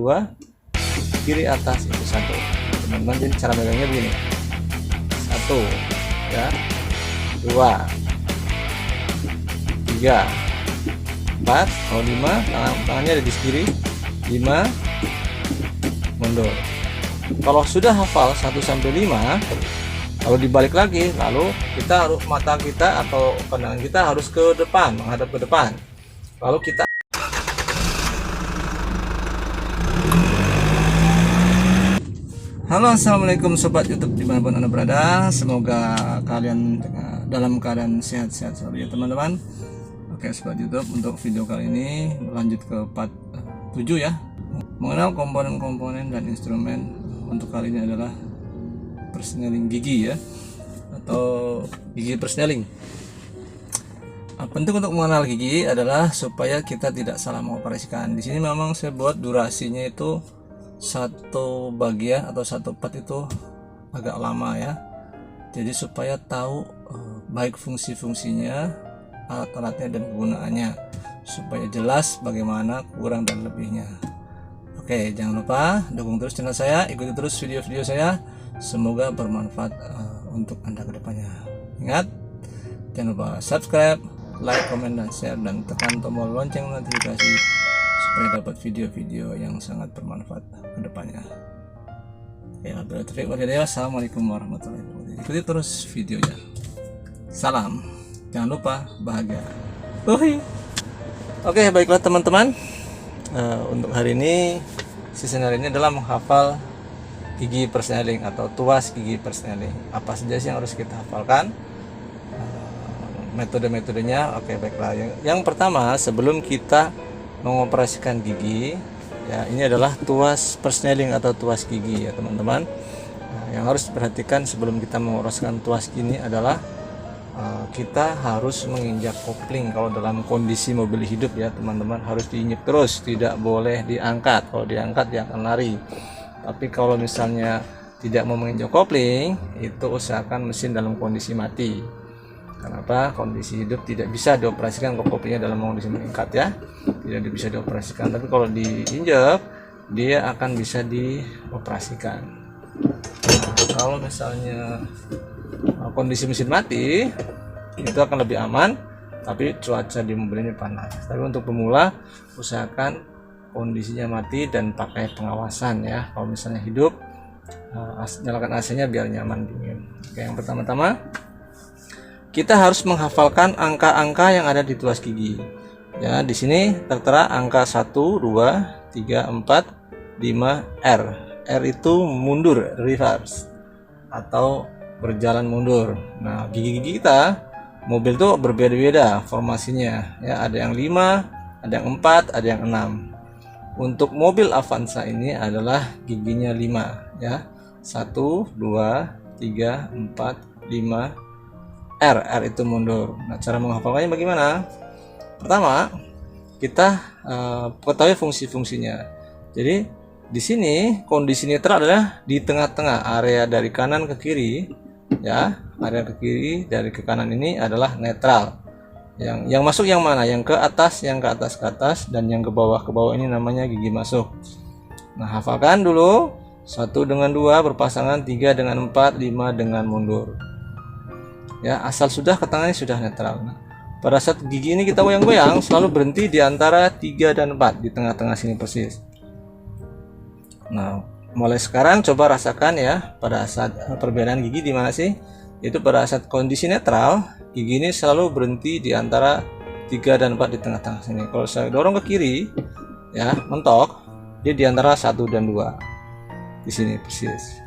2, kiri atas itu 1 teman-teman. Jadi cara megangnya begini, 1 ya, 2, 3, 4, kalau 5 tangannya ada di kiri, 5 mundur. Kalau sudah hafal 1 sampai 5, kalau dibalik lagi, lalu kita harus mata kita atau pandangan kita harus ke depan, menghadap ke depan. Lalu kita Halo, assalamualaikum sobat YouTube dimanapun Anda berada. Semoga kalian dalam keadaan sehat-sehat selalu ya teman-teman. Oke sobat YouTube, untuk video kali ini lanjut ke part 7 ya, mengenal komponen-komponen dan instrumen. Untuk kali ini adalah persneling gigi ya, atau gigi persneling. Penting untuk mengenal gigi adalah supaya kita tidak salah mengoperasikan. Di sini memang saya buat durasinya itu satu bagian atau satu part itu agak lama ya. Jadi supaya tahu baik fungsi-fungsinya, alat-alatnya dan kegunaannya, supaya jelas bagaimana kurang dan lebihnya. Oke, jangan lupa dukung terus channel saya, ikuti terus video-video saya. Semoga bermanfaat untuk Anda kedepannya. Ingat, jangan lupa subscribe, like, komen, dan share, dan tekan tombol lonceng notifikasi supaya dapat video-video yang sangat bermanfaat kedepannya. Ya, assalamualaikum warahmatullahi wabarakatuh. Ikuti terus videonya. Salam, jangan lupa bahagia. Oke, baiklah teman-teman. Untuk hari ini, sesi hari ini adalah menghafal gigi persneling atau tuas gigi persneling. Apa saja sih yang harus kita hafalkan? Metode-metodenya. Oke, baiklah. Yang pertama, sebelum kita mengoperasikan gigi ya, ini adalah tuas persneling atau tuas gigi ya teman-teman. Yang harus diperhatikan sebelum kita mengoperasikan tuas gini adalah kita harus menginjak kopling. Kalau dalam kondisi mobil hidup ya teman-teman, harus diinjak terus, tidak boleh diangkat. Kalau diangkat dia akan lari. Tapi kalau misalnya tidak mau menginjak kopling, itu usahakan mesin dalam kondisi mati. Kenapa? Kondisi hidup tidak bisa dioperasikan kalau koplingnya dalam kondisi meningkat ya, tidak bisa dioperasikan. Tapi kalau diinjak, dia akan bisa dioperasikan. Kalau misalnya kondisi mesin mati, itu akan lebih aman, tapi cuaca di mobil ini panas. Tapi untuk pemula, usahakan kondisinya mati dan pakai pengawasan ya. Kalau misalnya hidup, nyalakan AC-nya biar nyaman dingin. Oke, yang pertama-tama kita harus menghafalkan angka-angka yang ada di tuas gigi. Ya, di sini tertera angka 1, 2, 3, 4, 5, R. R itu mundur, reverse, atau berjalan mundur. Nah, gigi-gigi kita mobil tuh berbeda-beda formasinya. Ya, ada yang 5, ada yang 4, ada yang 6. Untuk mobil Avanza ini adalah giginya 5 ya. 1, 2, 3, 4, 5, R itu mundur. Nah, cara menghafalkannya bagaimana? Pertama, kita ketahui fungsi-fungsinya. Jadi di sini kondisi netral adalah di tengah-tengah area dari kanan ke kiri ya. Area ke kiri dari ke kanan ini adalah netral. Yang masuk yang mana? Yang ke atas, yang ke atas, dan yang ke bawah ini namanya gigi masuk. Nah, hafalkan dulu. 1 dengan 2 berpasangan, 3 dengan 4, 5 dengan mundur. Ya, asal sudah ke tangannya sudah netral. Nah, pada saat gigi ini kita goyang-goyang, selalu berhenti di antara 3 dan 4, di tengah-tengah sini persis. Nah, mulai sekarang coba rasakan ya, pada saat perbedaan gigi di mana sih? Itu pada saat kondisi netral, gigi ini selalu berhenti di antara 3 dan 4 di tengah-tengah sini. Kalau saya dorong ke kiri, ya, mentok, dia di antara 1 dan 2. Di sini persis.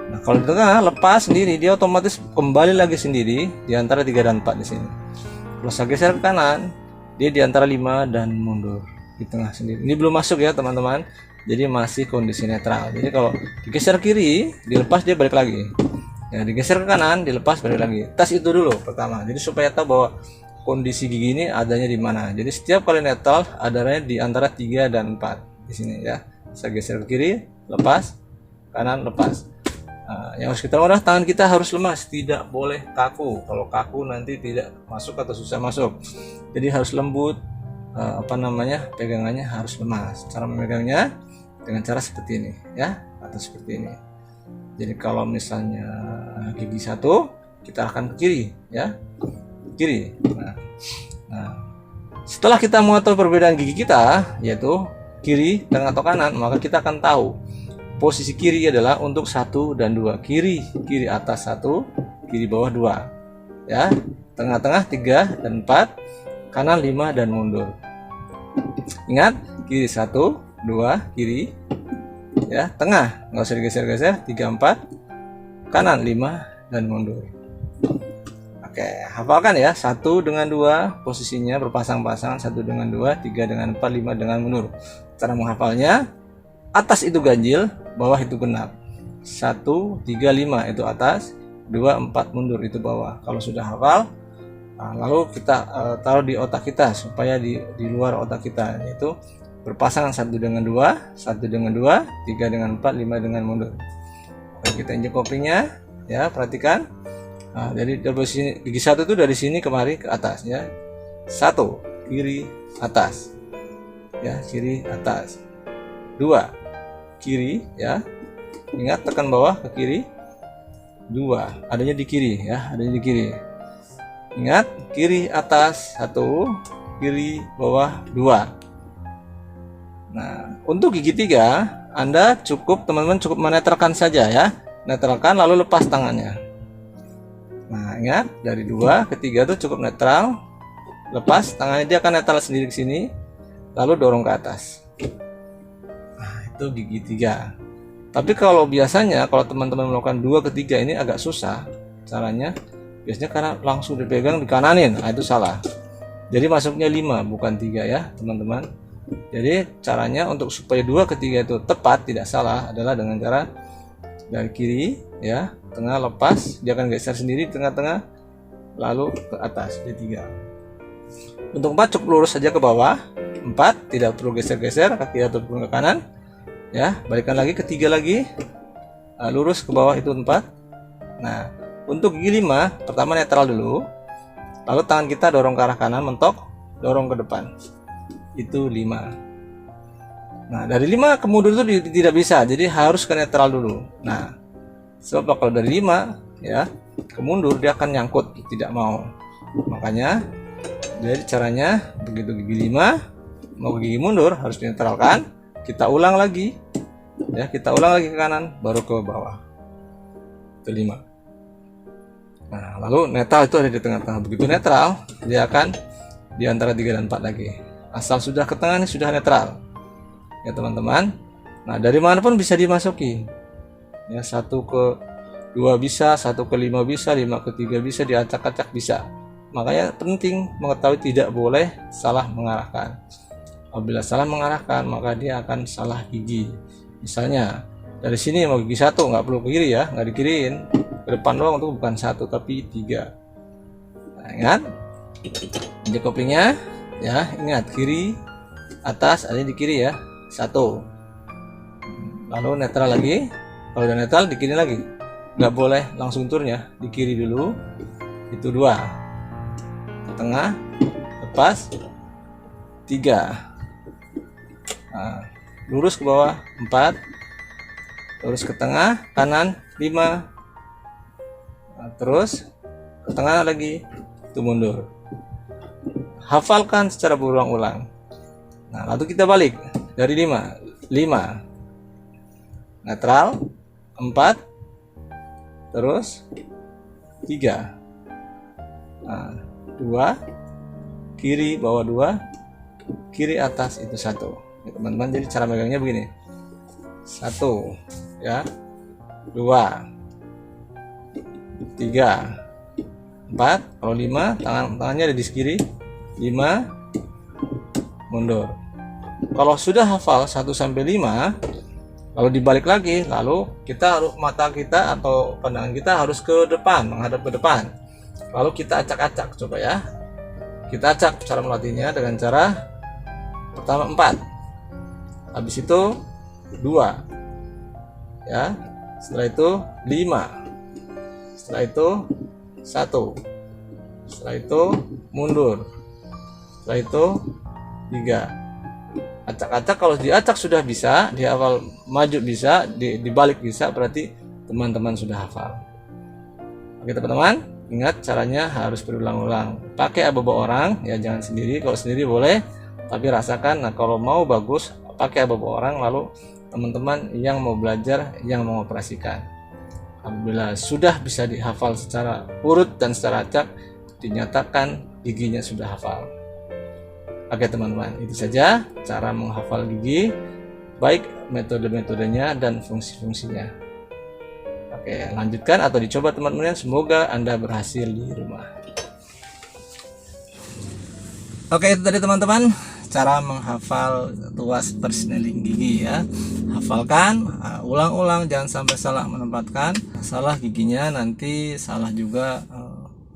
Nah, kalau di tengah lepas sendiri, dia otomatis kembali lagi sendiri di antara 3 dan 4 di sini. Kalau saya geser ke kanan, dia di antara 5 dan mundur di tengah sendiri. Ini belum masuk ya teman-teman. Jadi masih kondisi netral. Jadi kalau digeser kiri, dilepas dia balik lagi. Ya, digeser ke kanan, dilepas balik lagi. Tes itu dulu pertama. Jadi supaya tahu bahwa kondisi gigi ini adanya di mana. Jadi setiap kali netral adanya di antara 3 dan 4 di sini ya. Saya geser ke kiri, lepas, kanan, lepas. Yang harus kita lakukan, tangan kita harus lemas, tidak boleh kaku. Kalau kaku nanti tidak masuk atau susah masuk. Jadi harus lembut, pegangannya harus lemas. Cara memegangnya, dengan cara seperti ini ya, atau seperti ini. Jadi kalau misalnya gigi 1, kita akan ke kiri ya, kiri. Nah, setelah kita mengetahui perbedaan gigi kita, yaitu kiri, tengah atau kanan, maka kita akan tahu posisi kiri adalah untuk 1 dan 2. Kiri atas 1, kiri bawah 2 ya, tengah-tengah 3 dan 4, kanan 5 dan mundur. Ingat, kiri 1, 2, kiri ya, tengah nggak usah digeser-geser, 3, 4, kanan 5 dan mundur. Oke, hafalkan ya, 1 dengan 2 posisinya berpasang-pasang, 1 dengan 2, 3 dengan 4, 5 dengan mundur. Cara menghafalnya, atas itu ganjil, bawah itu genap. 1, 3, 5 itu atas, 2, 4 mundur itu bawah. Kalau sudah hafal, lalu kita taruh di otak kita supaya di luar otak kita, yaitu berpasangan 1 dengan 2, 1 dengan 2, 3 dengan 4, 5 dengan mundur. Oke, kita injek kopinya ya, perhatikan. Dari sini, gigi 1 itu dari sini kemari ke atas ya. 1, kiri atas ya, kiri atas. 2, kiri ya, ingat tekan bawah ke kiri. 2, adanya di kiri ya, adanya di kiri. Ingat, kiri atas 1, kiri bawah 2. Nah, untuk gigi 3, Anda teman-teman cukup menetralkan saja ya, netralkan lalu lepas tangannya. Nah, ingat, dari 2 ke 3 itu cukup netral, lepas tangannya, dia akan netral sendiri ke sini, lalu dorong ke atas. Nah, itu gigi 3. Tapi kalau biasanya kalau teman-teman melakukan 2 ke 3 ini agak susah caranya, biasanya karena langsung dipegang dikananin. Nah, itu salah. Jadi masuknya 5 bukan 3 ya teman-teman. Jadi caranya untuk supaya 2 ke 3 itu tepat, tidak salah, adalah dengan cara dari kiri ya, tengah lepas, dia akan geser sendiri tengah-tengah, lalu ke atas di 3. Untuk 4 cukup lurus saja ke bawah. 4 tidak perlu geser-geser ke kiri ataupun ke kanan ya. Balikan lagi ke 3 lagi, lurus ke bawah, itu 4. Nah, untuk gigi 5 pertama netral dulu, lalu tangan kita dorong ke arah kanan, mentok, dorong ke depan, itu 5. Nah, dari 5 ke mundur itu tidak bisa, jadi harus ke netral dulu. Nah, sebab kalau dari 5 ya ke mundur, dia akan nyangkut, tidak mau. Makanya jadi caranya begitu gigi 5 mau ke gigi mundur harus dinetralkan, kita ulang lagi ya, kita ulang lagi ke kanan baru ke bawah, itu 5. Nah, lalu netral itu ada di tengah-tengah. Begitu netral, dia akan di antara 3 dan 4 lagi. Asal sudah ke tengah ini sudah netral ya teman-teman. Nah, dari manapun bisa dimasuki ya, 1 ke 2 bisa, 1 ke 5 bisa, 5 ke 3 bisa, diacak-acak bisa. Makanya penting mengetahui, tidak boleh salah mengarahkan. Apabila salah mengarahkan, maka dia akan salah gigi. Misalnya dari sini mau gigi 1, nggak perlu ke kiri ya, nggak dikiriin, ke depan doang, untuk bukan 1 tapi 3. Nah, ingat injek koplingnya ya, ingat kiri atas, ada di kiri ya, 1, lalu netral lagi. Kalau udah netral di kiri lagi, nggak boleh langsung turnya, di kiri dulu, itu 2, ke tengah, lepas, 3, nah, lurus ke bawah, 4, lurus ke tengah, kanan 5, nah, terus ke tengah lagi, itu mundur. Hafalkan secara berulang-ulang. Nah, lalu kita balik dari 5 netral, 4, terus 3, nah, 2, kiri bawah 2, kiri atas itu 1 ya, teman-teman. Jadi cara megangnya begini, 1 ya, 2, 3, 4. Kalau 5, tangannya ada di kiri, 5 mundur. Kalau sudah hafal 1 sampai 5, lalu dibalik lagi, lalu kita harus, mata kita atau pandangan kita harus ke depan, menghadap ke depan. Lalu kita acak-acak, coba ya. Kita acak. Cara melatihnya dengan cara pertama 4, habis itu 2 ya, setelah itu 5, setelah itu 1, setelah itu mundur, setelah itu 3, Acak-acak, kalau diacak sudah bisa, dihafal maju bisa, dibalik bisa, berarti teman-teman sudah hafal. Oke teman-teman, ingat caranya harus berulang-ulang. Pakai aba-aba orang, ya jangan sendiri. Kalau sendiri boleh, tapi rasakan. Nah kalau mau bagus, pakai aba-aba orang, lalu teman-teman yang mau belajar, yang mau operasikan. Apabila sudah bisa dihafal secara urut dan secara acak, dinyatakan giginya sudah hafal. Oke teman-teman, itu saja cara menghafal gigi, baik metode-metodenya dan fungsi-fungsinya. Oke, lanjutkan atau dicoba teman-teman, semoga Anda berhasil di rumah. Oke, itu tadi teman-teman cara menghafal tuas persneling gigi ya. Hafalkan, ulang-ulang, jangan sampai salah menempatkan. Salah giginya nanti salah juga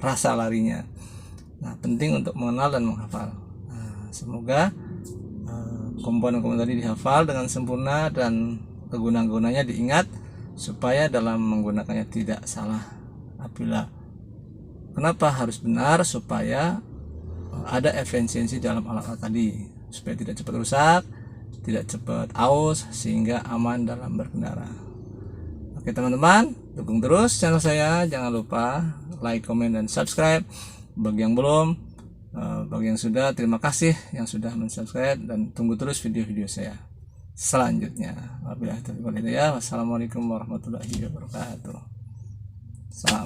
rasa larinya. Nah, penting untuk mengenal dan menghafal. Nah, semoga komponen-komponen tadi dihafal dengan sempurna dan kegunaan-gunanya diingat supaya dalam menggunakannya tidak salah. Apabila kenapa harus benar, supaya ada efisiensi dalam alat-alat tadi, supaya tidak cepat rusak, tidak cepat aus, sehingga aman dalam berkendara. Oke teman-teman, dukung terus channel saya, jangan lupa like, comment, dan subscribe. Bagi yang belum, bagi yang sudah, terima kasih yang sudah mensubscribe, dan tunggu terus video-video saya selanjutnya. Wassalamualaikum warahmatullahi wabarakatuh. Salam.